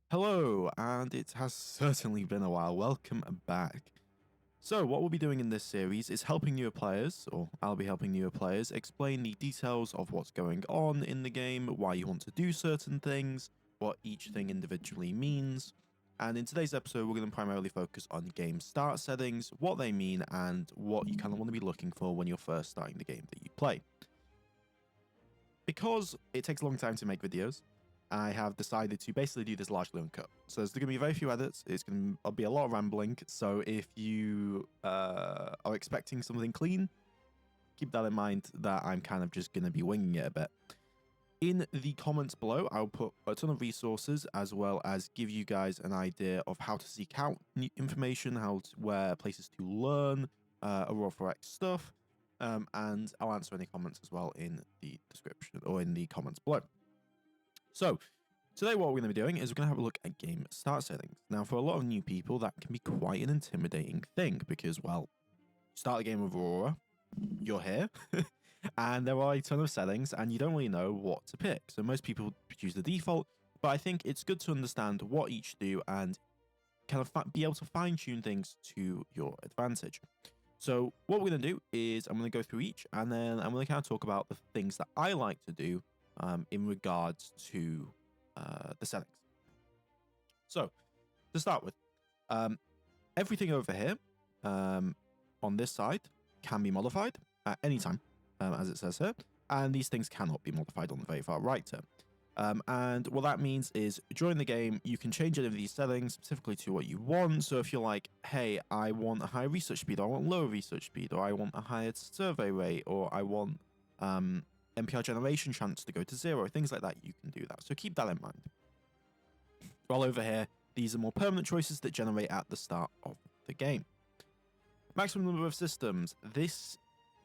Hello, and it has certainly been a while. Welcome back. So, what we'll be doing in this series is helping newer players, or I'll be helping newer players, explain the details of what's going on in the game, why you want to do certain things, what each thing individually means. And in today's episode, we're going to primarily focus on game start settings, what they mean, and what you kind of want to be looking for when you're first starting the game that you play. Because it takes a long time to make videos, I have decided to basically do this largely uncut. So there's going to be very few edits. It's going to be a lot of rambling. So if you are expecting something clean, keep that in mind that I'm kind of just going to be winging it a bit. In the comments below, I'll put a ton of resources as well as give you guys an idea of how to seek out information, where places to learn Aurora 4X stuff, and I'll answer any comments as well in the description or in the comments below. So, today what we're going to be doing is we're going to have a look at game start settings. Now, for a lot of new people, that can be quite an intimidating thing because, well, you start the game with Aurora, you're here, and there are a ton of settings, and you don't really know what to pick. So most people choose the default, but I think it's good to understand what each do and kind of be able to fine-tune things to your advantage. So what we're going to do is I'm going to go through each, and then I'm going to kind of talk about the things that I like to do in regards to the settings. So, to start with, everything over here on this side can be modified at any time, as it says here, and these things cannot be modified on the very far right here. And what that means is during the game, you can change any of these settings specifically to what you want. So if you're like, hey, I want a high research speed, or I want lower research speed, or I want a higher survey rate, or I want NPR generation chance to go to 0, things like that, you can do that. So keep that in mind. While over here, these are more permanent choices that generate at the start of the game. Maximum number of systems.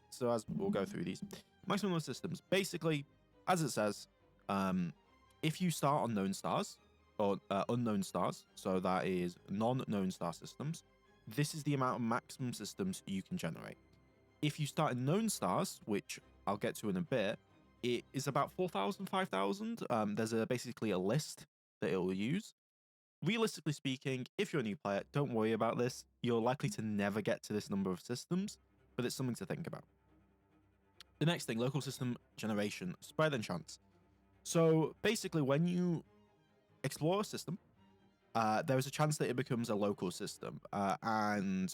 So as we'll go through these, maximum number of systems. Basically, as it says, if you start on known stars or unknown stars, so that is non-known star systems, this is the amount of maximum systems you can generate. If you start in known stars, which I'll get to in a bit, it is about 4,000, 5,000. There's basically a list that it will use. Realistically speaking, if you're a new player, don't worry about this. You're likely to never get to this number of systems, but it's something to think about. The next thing, local system generation, spread and chance. So basically, when you explore a system, there is a chance that it becomes a local system, and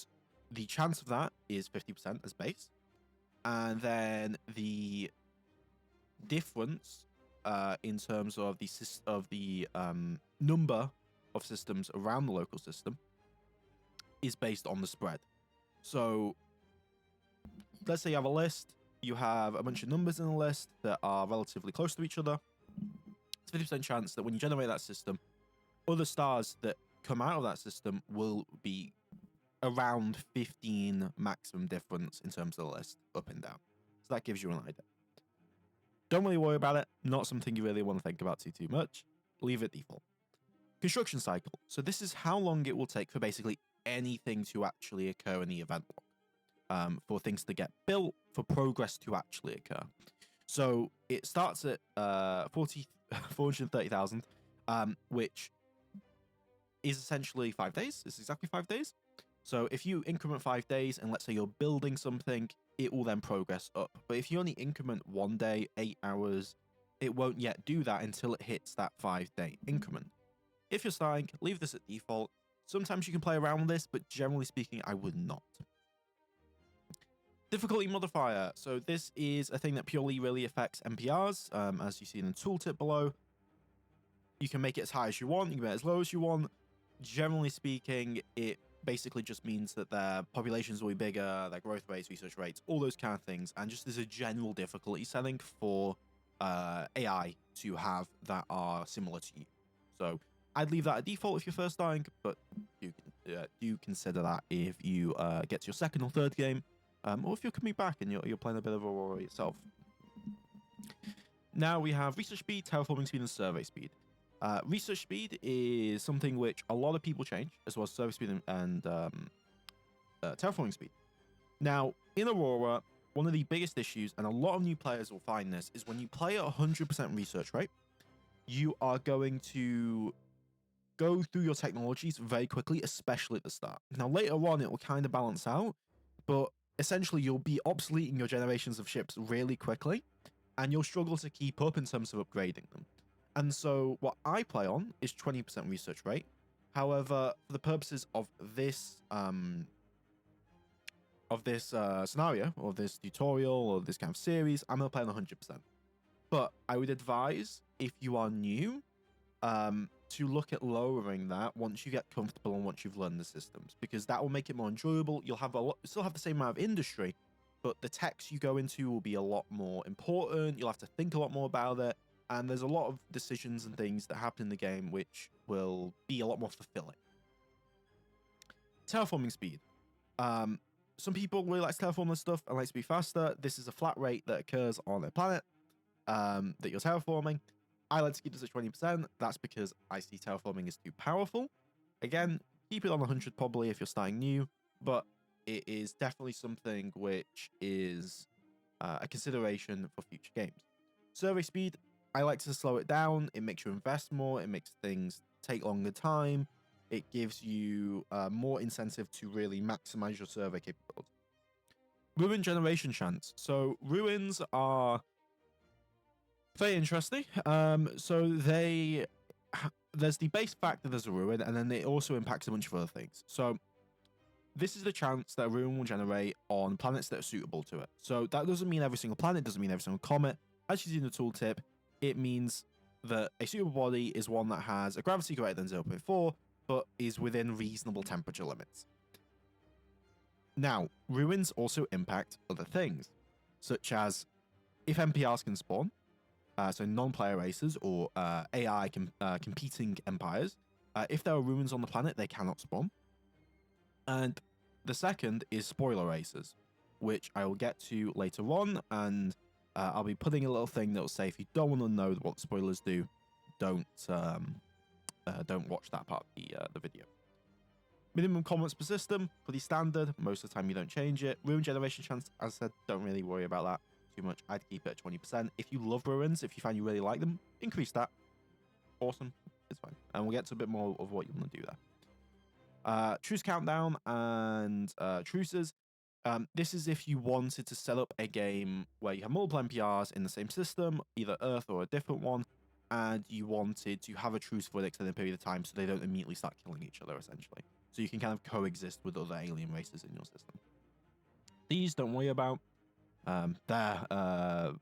the chance of that is 50% as base. And then the difference in terms of the number of systems around the local system is based on the spread. So let's say you have a list, you have a bunch of numbers in the list that are relatively close to each other. It's 50% chance that when you generate that system, other stars that come out of that system will be around 15 maximum difference in terms of the list, up and down. So that gives you an idea. Don't really worry about it. Not something you really want to think about too much. Leave it default. Construction cycle. So this is how long it will take for basically anything to actually occur in the event log. For things to get built, for progress to actually occur. So it starts at 430,000, which is essentially 5 days. It's exactly 5 days. So if you increment 5 days and let's say you're building something, it will then progress up. But if you only increment 1 day, 8 hours, it won't yet do that until it hits that 5-day increment. If you're starting, leave this at default. Sometimes you can play around with this, but generally speaking, I would not. Difficulty modifier. So this is a thing that purely really affects NPRs, as you see in the tooltip below. You can make it as high as you want, you can make it as low as you want. Generally speaking, it basically just means that their populations will be bigger, their growth rates, research rates, all those kind of things, and just as a general difficulty setting for AI to have that are similar to you. So I'd leave that at default if you're first starting, but do consider that if you get to your second or third game, or if you're coming back and you're playing a bit of Aurora yourself. Now we have research speed, terraforming speed, and survey speed. Research speed is something which a lot of people change, as well as survey speed and terraforming speed. Now, in Aurora, one of the biggest issues, and a lot of new players will find this, is when you play at 100% research rate, you are going to go through your technologies very quickly, especially at the start. Now, later on, it will kind of balance out, but essentially, you'll be obsolete in your generations of ships really quickly, and you'll struggle to keep up in terms of upgrading them. And so, what I play on is 20% research rate. However, for the purposes of this scenario, or this tutorial, or this kind of series, I'm gonna play on 100%. But I would advise, if you are new, to look at lowering that once you get comfortable and once you've learned the systems, because that will make it more enjoyable. You'll have still have the same amount of industry, but the techs you go into will be a lot more important. You'll have to think a lot more about it, and there's a lot of decisions and things that happen in the game which will be a lot more fulfilling. Terraforming speed. Some people really like to terraform this stuff and like to be faster. This is a flat rate that occurs on a planet that you're terraforming. I like to keep this at 20%. That's because I see terraforming is too powerful. Again, keep it on 100 probably if you're starting new, but it is definitely something which is a consideration for future games. Survey speed, I like to slow it down. It makes you invest more. It makes things take longer time. It gives you more incentive to really maximize your survey capability. Ruin generation chance. So ruins are very interesting. So there's the base fact that there's a ruin, and then it also impacts a bunch of other things. So this is the chance that a ruin will generate on planets that are suitable to it. So that doesn't mean every single planet, doesn't mean every single comet. As you see in the tooltip, it means that a suitable body is one that has a gravity greater than 0.4, but is within reasonable temperature limits. Now, ruins also impact other things, such as if NPRs can spawn, so non-player races or AI competing empires, if there are ruins on the planet, they cannot spawn. And the second is spoiler races, which I will get to later on, and I'll be putting a little thing that will say if you don't want to know what the spoilers do, don't watch that part of the video. Minimum comments per system, pretty standard. Most of the time you don't change it. Ruin generation chance, as I said, don't really worry about that too much. I'd keep it at 20%. If you love ruins, if you find you really like them, increase that. Awesome. It's fine. And we'll get to a bit more of what you want to do there. Truce countdown and truces. This is if you wanted to set up a game where you have multiple NPRs in the same system, either Earth or a different one, and you wanted to have a truce for an extended period of time so they don't immediately start killing each other, essentially. So you can kind of coexist with other alien races in your system. These, don't worry about. They're a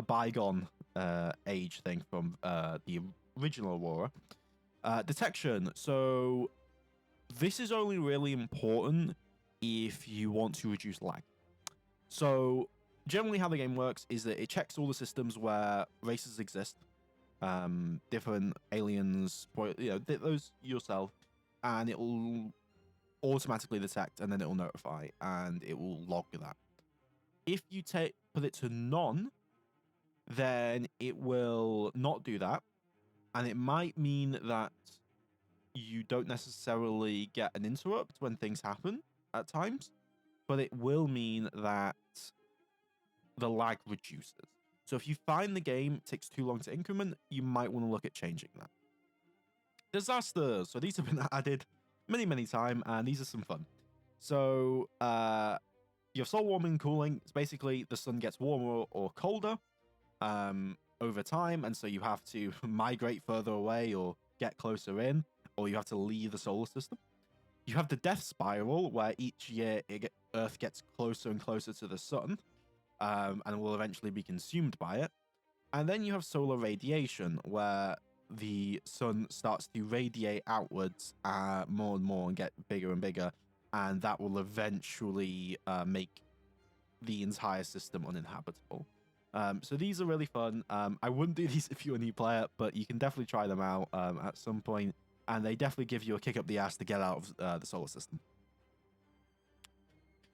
bygone age thing from the original Aurora. Detection. So this is only really important if you want to reduce lag. So generally how the game works is that it checks all the systems where races exist, different aliens, those yourself, and it will automatically detect, and then it will notify, and it will log that. If you put it to none, then it will not do that, and it might mean that you don't necessarily get an interrupt when things happen at times, but it will mean that the lag reduces. So if you find the game takes too long to increment, you might want to look at changing that. Disasters. So these have been added many times, and these are some fun. So you have solar warming and cooling. It's basically the sun gets warmer or colder over time, and so you have to migrate further away or get closer in, or you have to leave the solar system. You have the death spiral, where each year Earth gets closer and closer to the sun, and will eventually be consumed by it. And then you have solar radiation, where the sun starts to radiate outwards more and more and get bigger and bigger, and that will eventually make the entire system uninhabitable. So these are really fun. I wouldn't do these if you're a new player, but you can definitely try them out at some point, and they definitely give you a kick up the ass to get out of the solar system.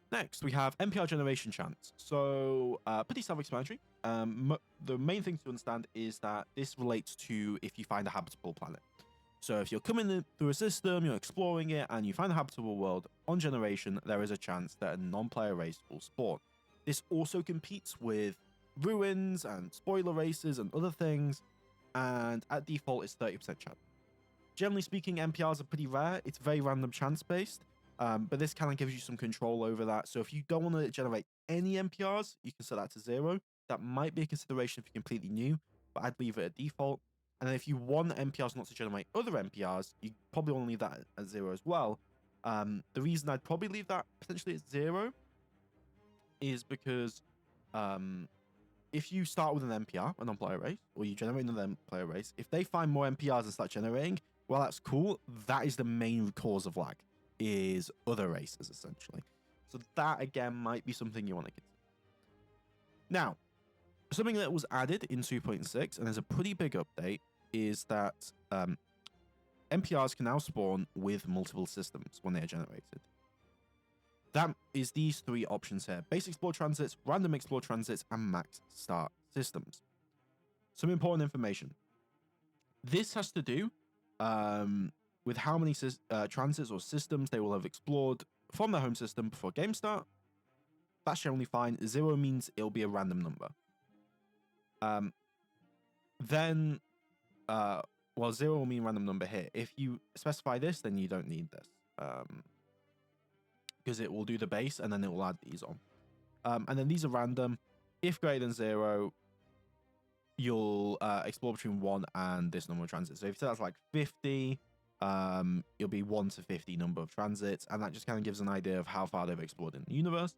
Next, we have NPR generation chance. So, pretty self-explanatory. The main thing to understand is that this relates to if you find a habitable planet. So if you're coming through a system, you're exploring it, and you find a habitable world, on generation, there is a chance that a non-player race will spawn. This also competes with ruins and spoiler races and other things, and at default, it's 30% chance. Generally speaking, NPRs are pretty rare. It's very random chance based, but this kind of gives you some control over that. So if you don't want to generate any NPRs, you can set that to 0. That might be a consideration if you're completely new, but I'd leave it at default. And then if you want NPRs not to generate other NPRs, you probably want to leave that at 0 as well. The reason I'd probably leave that potentially at 0 is because if you start with an NPR, a non-player race, or you generate another player race, if they find more NPRs and start generating, well, that's cool. That is the main cause of lag, is other races, essentially. So that, again, might be something you want to consider. Now, something that was added in 2.6, and there's a pretty big update, is that NPRs can now spawn with multiple systems when they are generated. That is these 3 options here: base explore transits, random explore transits, and max start systems. Some important information. This has to do with how many transits or systems they will have explored from their home system before game start. That's generally fine. 0 means it'll be a random number. Then 0 will mean random number here. If you specify this, then you don't need this. Because it will do the base and then it will add these on. And then these are random. If greater than 0, you'll explore between 1 and this number of transits. So if that's like 50, it'll be 1 to 50 number of transits, and that just kind of gives an idea of how far they've explored in the universe.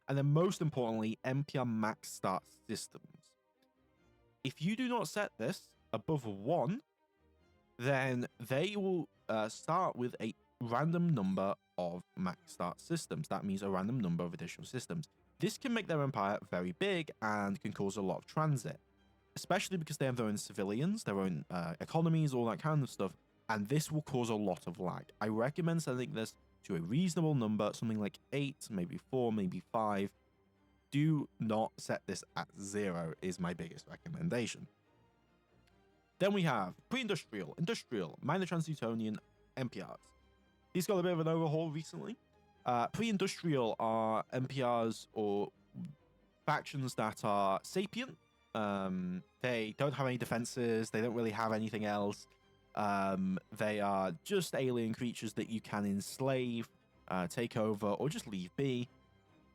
And then most importantly, NPR max start systems. If you do not set this above 1, then they will start with a random number of max start systems. That means a random number of additional systems. This can make their empire very big and can cause a lot of transit, especially because they have their own civilians, their own economies, all that kind of stuff, and this will cause a lot of lag. I recommend setting this to a reasonable number, something like 8, maybe 4, maybe 5. Do not set this at 0 is my biggest recommendation. Then we have pre-industrial, industrial, minor trans-Newtonian, NPRs. These got a bit of an overhaul recently. Pre-industrial are NPRs or factions that are sapient. They don't have any defenses. They don't really have anything else. They are just alien creatures that you can enslave, take over, or just leave be.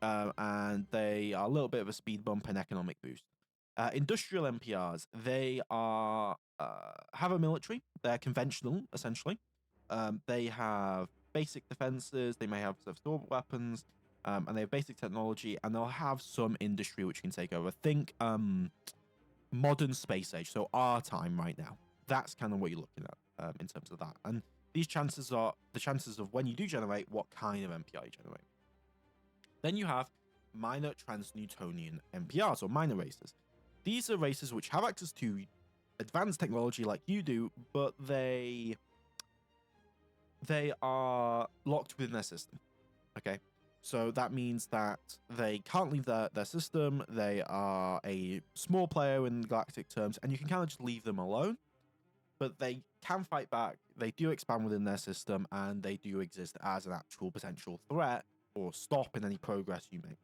And they are a little bit of a speed bump and economic boost. Industrial NPRs, they are have a military. They're conventional, essentially. They have basic defenses. They may have self-storable weapons, and they have basic technology. And they'll have some industry which can take over. Think modern space age, so our time right now. That's kind of what you're looking at in terms of that. And these chances are the chances of when you do generate what kind of NPR you generate. Then you have minor trans-Newtonian NPRs, or minor races. These are races which have access to advanced technology like you do, but they are locked within their system. Okay, so that means that they can't leave their system. They are a small player in galactic terms, and you can kind of just leave them alone. But they can fight back. They do expand within their system, and they do exist as an actual potential threat or stop in any progress you make.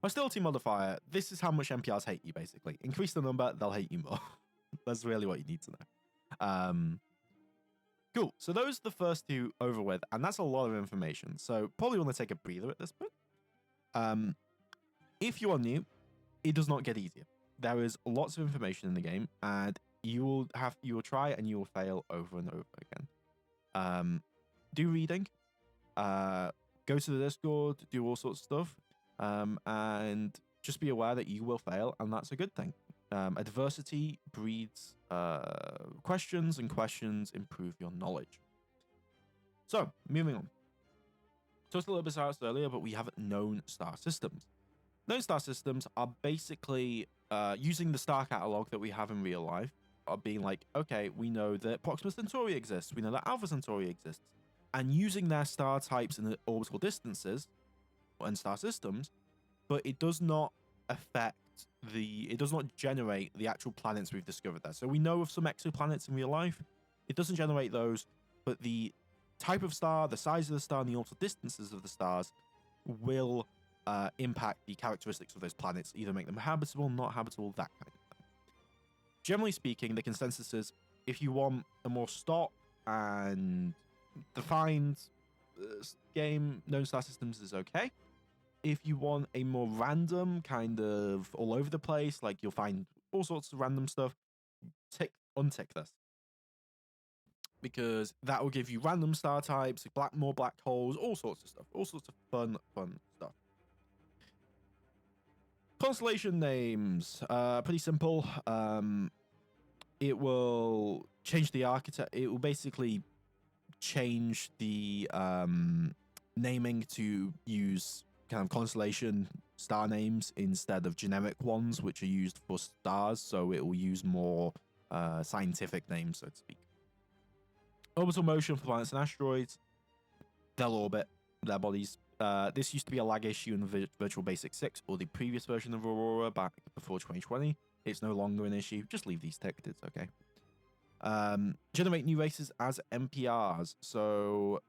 Hostility modifier. This is how much NPRs hate you, basically. Increase the number, they'll hate you more. That's really what you need to know. Cool. So those are the first 2 over with, and that's a lot of information. So probably want to take a breather at this point. If you are new, it does not get easier. There is lots of information in the game, and you will try and you will fail over and over again. Do reading. Go to the Discord, do all sorts of stuff, and just be aware that you will fail, and that's a good thing. Adversity breeds questions, and questions improve your knowledge. So, moving on. Talked a little bit about this earlier, but we have known star systems. Known star systems are basically using the star catalog that we have in real life, are being like, okay, we know that Proxima Centauri exists, we know that Alpha Centauri exists, and using their star types and the orbital distances and star systems, but it does not it does not generate the actual planets we've discovered there. So we know of some exoplanets in real life. It doesn't generate those, but the type of star, the size of the star, and the orbital distances of the stars will impact the characteristics of those planets, either make them habitable, not habitable, that kind of thing. Generally speaking, the consensus is If you want a more stop and defined game, known star systems is okay. If you want a more random, kind of all over the place, like you'll find all sorts of random stuff, untick this. Because that will give you random star types, more black holes, all sorts of stuff. All sorts of fun stuff. Constellation names, pretty simple. It will change the architect. It will basically change the naming to use kind of constellation star names instead of generic ones, which are used for stars. So it will use more scientific names, so to speak. Orbital motion for planets and asteroids. They'll orbit their bodies. This used to be a lag issue in Virtual Basic 6 or the previous version of Aurora back before 2020. It's no longer an issue. Just leave these ticked. It's okay. Generate new races as NPRs. So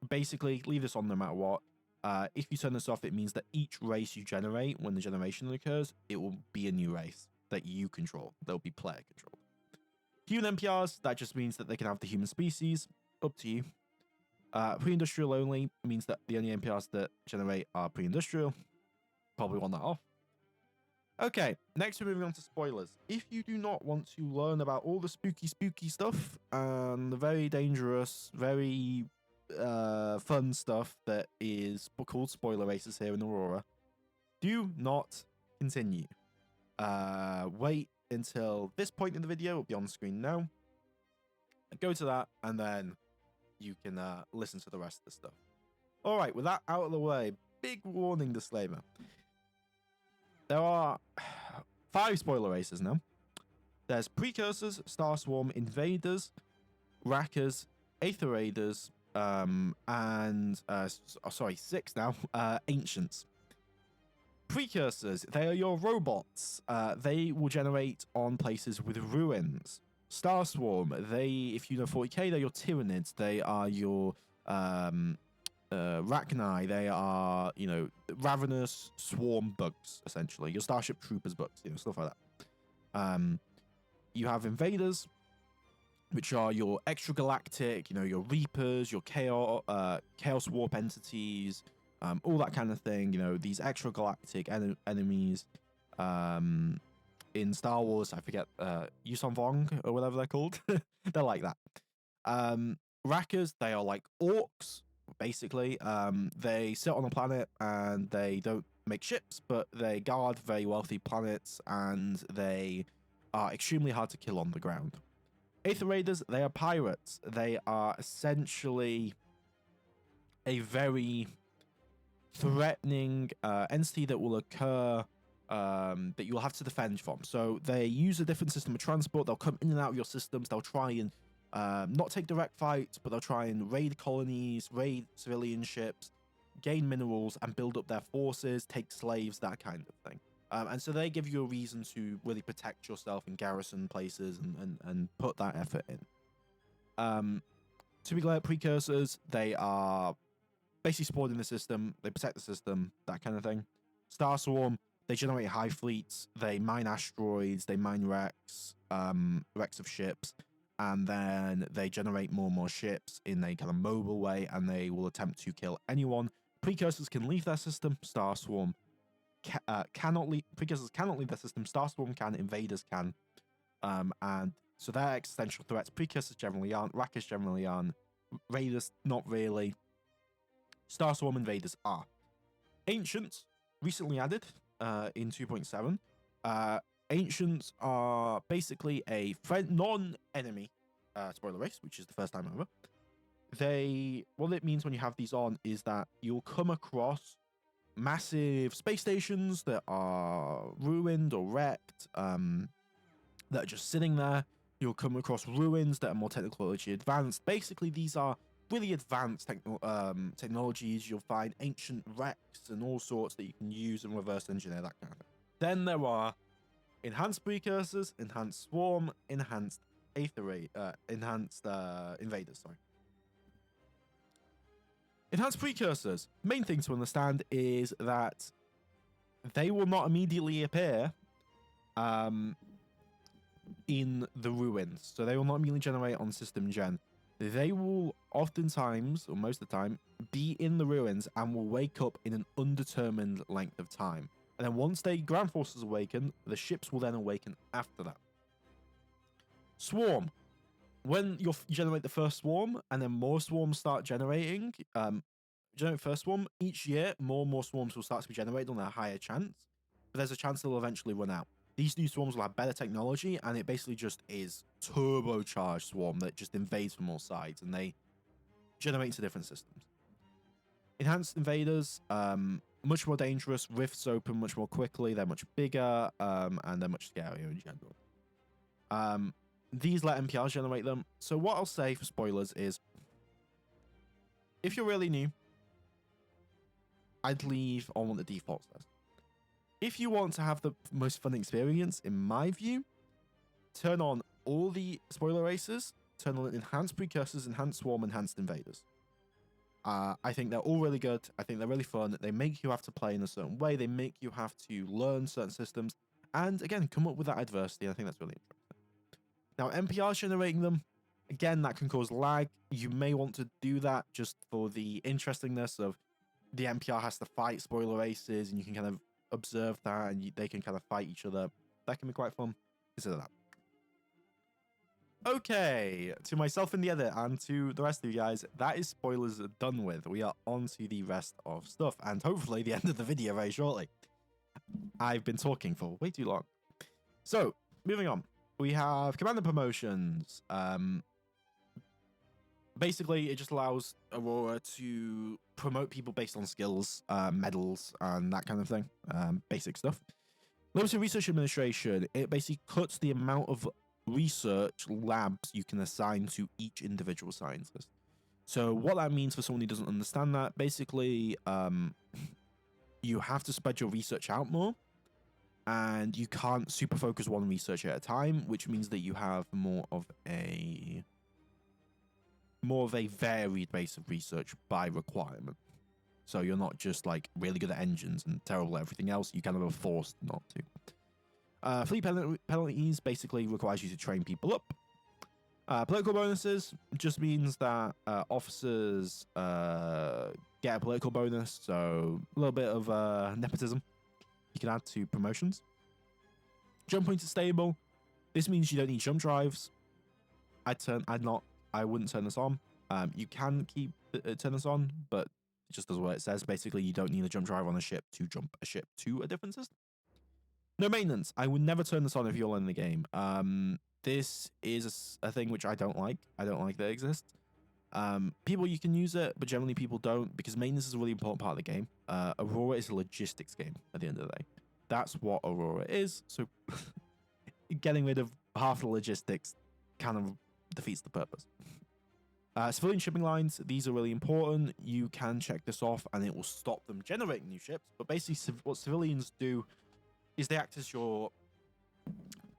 basically, leave this on no matter what. If you turn this off, it means that each race you generate, when the generation occurs, it will be a new race that you control. They'll be player controlled. Human NPRs, that just means that they can have the human species. Up to you. Pre-industrial only means that the only NPRs that generate are pre-industrial. Probably want that off. Okay, next we're moving on to spoilers. If you do not want to learn about all the spooky stuff and the very dangerous, very fun stuff that is called spoiler races here in Aurora, do not continue. Wait until this point in the video. It'll be on screen now. Go to that, and then you can listen to the rest of the stuff. All right, with that out of the way, big warning disclaimer. There are 5 spoiler races now. There's Precursors, Star Swarm, Invaders, Rackers, Aether Raiders, and 6 now, Ancients. Precursors, they are your robots. They will generate on places with ruins. Star Swarm, if you know 40k, they're your Tyranids. They are your Rachni. They are, ravenous swarm bugs, essentially. Your Starship Troopers bugs, stuff like that. You have Invaders, which are your extragalactic, your Reapers, your Chaos Warp entities, all that kind of thing. These extragalactic enemies. In Star Wars, I forget, Yuuzhan Vong or whatever they're called. They're like that. Rackers, they are like orcs, basically. They sit on a planet and they don't make ships, but they guard very wealthy planets, and they are extremely hard to kill on the ground. Aether Raiders, they are pirates. They are essentially a very threatening entity that will occur that you'll have to defend from. So they use a different system of transport. They'll come in and out of your systems. They'll try and not take direct fights, but they'll try and raid colonies, raid civilian ships, gain minerals, and build up their forces, take slaves, that kind of thing. And so they give you a reason to really protect yourself and garrison places and put that effort in. To be clear, Precursors, they are basically supporting the system. They protect the system, that kind of thing. Star Swarm, they generate high fleets. They mine asteroids. They mine wrecks of ships. And then they generate more and more ships in a kind of mobile way, and they will attempt to kill anyone. Precursors can leave their system. Star Swarm cannot leave. Precursors cannot leave their system. Star Swarm can. Invaders can. And so they're existential threats. Precursors generally aren't. Rackers generally aren't. Raiders, not really. Star Swarm invaders are. Ancients, recently added in 2.7. Ancients are basically a non-enemy spoiler race, which is the first time ever. What it means when you have these on is that you'll come across massive space stations that are ruined or wrecked, that are just sitting there. You'll come across ruins that are more technologically advanced. Basically, these are really advanced technologies. You'll find ancient wrecks and all sorts that you can use and reverse engineer, that kind of thing. Then there are enhanced precursors, enhanced swarm, enhanced enhanced invaders. Sorry. Enhanced precursors. Main thing to understand is that they will not immediately appear in the ruins. So they will not immediately generate on system gen. They will oftentimes, or most of the time, be in the ruins and will wake up in an undetermined length of time. And then once their ground forces awaken, the ships will then awaken after that. Swarm. When you generate the first swarm, and then more swarms start generating, generate first swarm, each year, more and more swarms will start to be generated on a higher chance. But there's a chance they'll eventually run out. These new swarms will have better technology, and it basically just is turbocharged swarm that just invades from all sides, and they generate into different systems. Enhanced invaders, much more dangerous. Rifts open much more quickly. They're much bigger, and they're much scarier in general. These let NPRs generate them. So what I'll say for spoilers is, if you're really new, I'd leave on what the default says. If you want to have the most fun experience, in my view, turn on all the spoiler races, turn on enhanced precursors, enhanced swarm, enhanced invaders. I think they're all really good. I think they're really fun. They make you have to play in a certain way. They make you have to learn certain systems. And again, come up with that adversity. I think that's really interesting. Now, NPR generating them, again, that can cause lag. You may want to do that just for the interestingness of the NPR has to fight spoiler races, and you can kind of observe that, and they can kind of fight each other. That can be quite fun. Consider that. Okay, to myself in the edit and to the rest of you guys, that is spoilers done with. We are on to the rest of stuff, and hopefully the end of the video very shortly. I've been talking for way too long. So, moving on. We have commander promotions. Basically, it just allows Aurora to promote people based on skills, medals, and that kind of thing. Basic stuff. Limited research administration. It basically cuts the amount of research labs you can assign to each individual scientist. So what that means for someone who doesn't understand that, basically, you have to spread your research out more, and you can't super focus one research at a time, which means that you have more of a varied base of research by requirement. So you're not just like really good at engines and terrible at everything else. You kind of are forced not to. Fleet penalties basically requires you to train people up. Political bonuses just means that officers get a political bonus, so a little bit of nepotism you can add to promotions. Jump points are stable. This means you don't need jump drives. I wouldn't turn this on. You can turn this on, but it just does what it says. Basically, you don't need a jump drive on a ship to jump a ship to a different system. No maintenance. I would never turn this on if you're in the game. This is a thing which I don't like. I don't like that it exists. People, you can use it, but generally people don't, because maintenance is a really important part of the game. Aurora is a logistics game at the end of the day. That's what Aurora is. So getting rid of half the logistics kind of defeats the purpose. Civilian shipping lines, these are really important. You can check this off and it will stop them generating new ships. But basically what civilians do is they act as your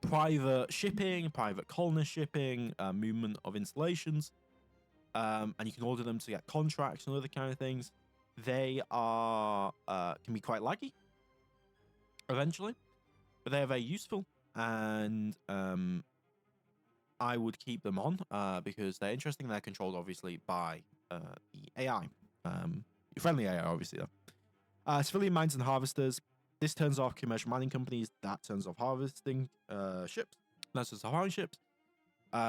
private shipping, private colonist shipping, movement of installations. And you can order them to get contracts and other kind of things. They are can be quite laggy eventually, but they are very useful, and I would keep them on because they're interesting. They're controlled obviously by the AI, friendly AI obviously though. Civilian mines and harvesters. This turns off commercial mining companies. That turns off harvesting ships. That turns off farming ships.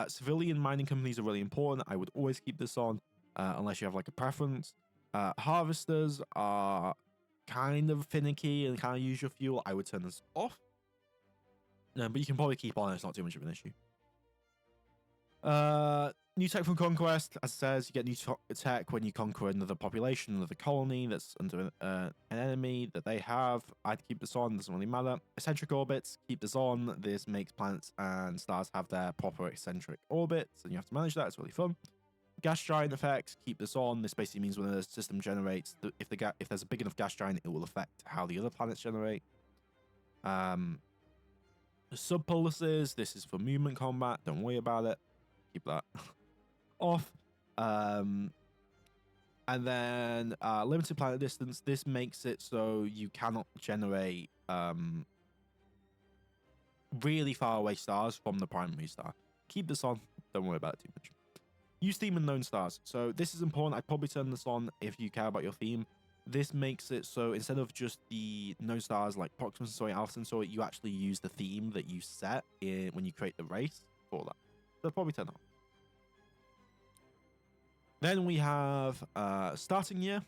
Civilian mining companies are really important. I would always keep this on unless you have like a preference. Harvesters are kind of finicky and kind of use your fuel. I would turn this off. But you can probably keep on. It's not too much of an issue. New tech from Conquest. As it says, you get new tech when you conquer another population, another colony that's under an enemy that they have. I'd keep this on. Doesn't really matter. Eccentric orbits. Keep this on. This makes planets and stars have their proper eccentric orbits, and you have to manage that. It's really fun. Gas giant effects. Keep this on. This basically means when the system generates, if there's a big enough gas giant, it will affect how the other planets generate. Subpolises. This is for movement combat. Don't worry about it. Keep that off. And then limited planet distance. This makes it so you cannot generate really far away stars from the primary star. Keep this on. Don't worry about it too much. Use theme and known stars. So this is important. I'd probably turn this on if you care about your theme. This makes it so instead of just the known stars like Proximus Sensori, Alpha Sensori, you actually use the theme that you set when you create the race for that. So probably turn on. Then we have starting year.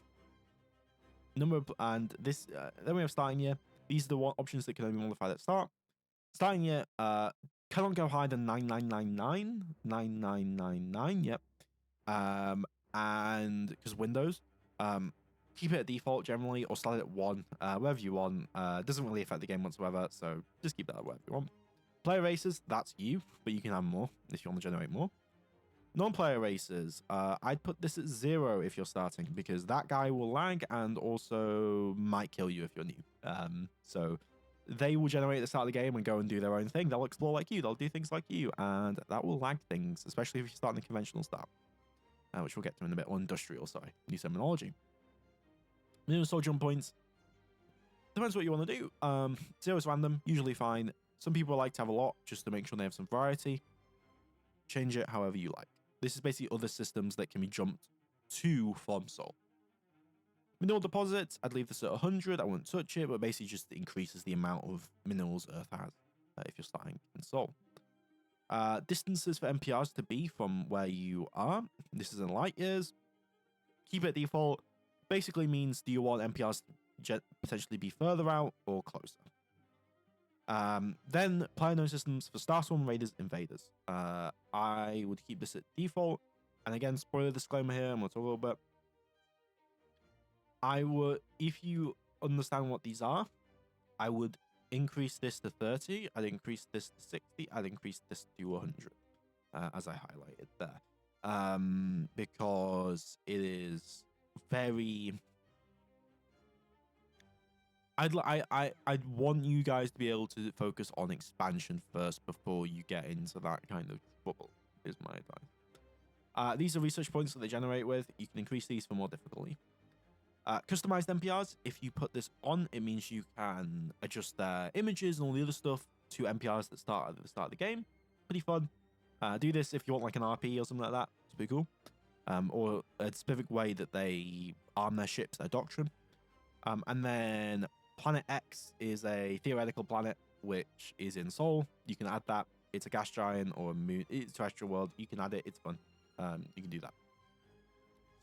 Then we have starting year. These are the options that can only be modified at start. Starting year cannot go higher than 9999. 9999, yep. And because Windows, keep it at default generally, or start it at 1, wherever you want. Doesn't really affect the game whatsoever, so just keep that wherever you want. Player races, that's you, but you can have more if you want to generate more. Non-player races, I'd put this at 0 if you're starting, because that guy will lag and also might kill you if you're new. So they will generate at the start of the game and go and do their own thing. They'll explore like you, they'll do things like you, and that will lag things, especially if you start in the conventional start, which we'll get to in a bit, or industrial, sorry, new terminology. Minimum soul jump points, depends what you want to do. 0 is random, usually fine. Some people like to have a lot just to make sure they have some variety. Change it however you like. This is basically other systems that can be jumped to from Soul. Mineral deposits, I'd leave this at 100. I wouldn't touch it, but basically just increases the amount of minerals Earth has if you're starting in Soul. Distances for MPRs to be from where you are. This is in light years. Keep it default. Basically means, do you want MPRs to potentially be further out or closer? Then player known systems for Starstorm, Raiders, Invaders. I would keep this at default. And again, spoiler disclaimer here, and we'll talk a little bit. I would, if you understand what these are, I would increase this to 30. I'd increase this to 60. I'd increase this to 100, as I highlighted there. Because it is very... I'd want you guys to be able to focus on expansion first before you get into that kind of trouble, is my advice. These are research points that they generate with. You can increase these for more difficulty. Customized MPRs, if you put this on, it means you can adjust their images and all the other stuff to MPRs that start at the start of the game. Pretty fun. Do this if you want like an RP or something like that. It's pretty cool. Or a specific way that they arm their ships, their doctrine. And then Planet X is a theoretical planet which is in Sol. You can add that. It's a gas giant or a moon. It's a terrestrial world. You can add it. It's fun. You can do that.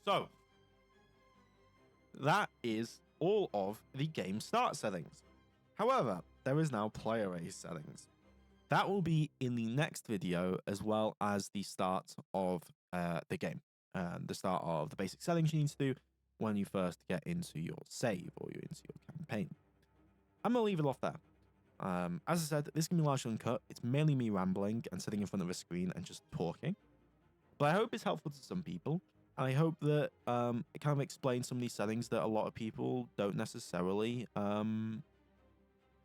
So that is all of the game start settings. However, there is now player race settings. That will be in the next video, as well as the start of the game. The start of the basic settings you need to do when you first get into your save or you're into your campaign. I'm going to leave it off there. As I said, this can be largely uncut. It's mainly me rambling and sitting in front of a screen and just talking. But I hope it's helpful to some people. And I hope that it kind of explains some of these settings that a lot of people don't necessarily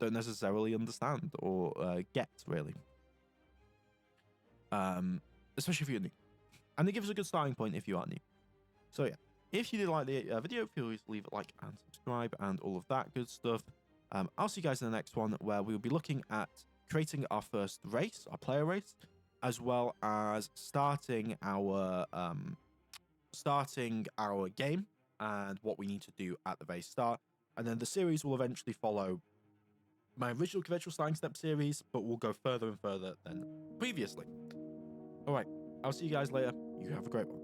understand or get, really. Especially if you're new. And it gives a good starting point if you are new. So yeah, if you did like the video, feel free to leave a like and subscribe and all of that good stuff. I'll see you guys in the next one, where we'll be looking at creating our first race, our player race, as well as starting our game and what we need to do at the very start. And then the series will eventually follow my original conventional starting step series, but we'll go further and further than previously. All right, I'll see you guys later. You have a great one.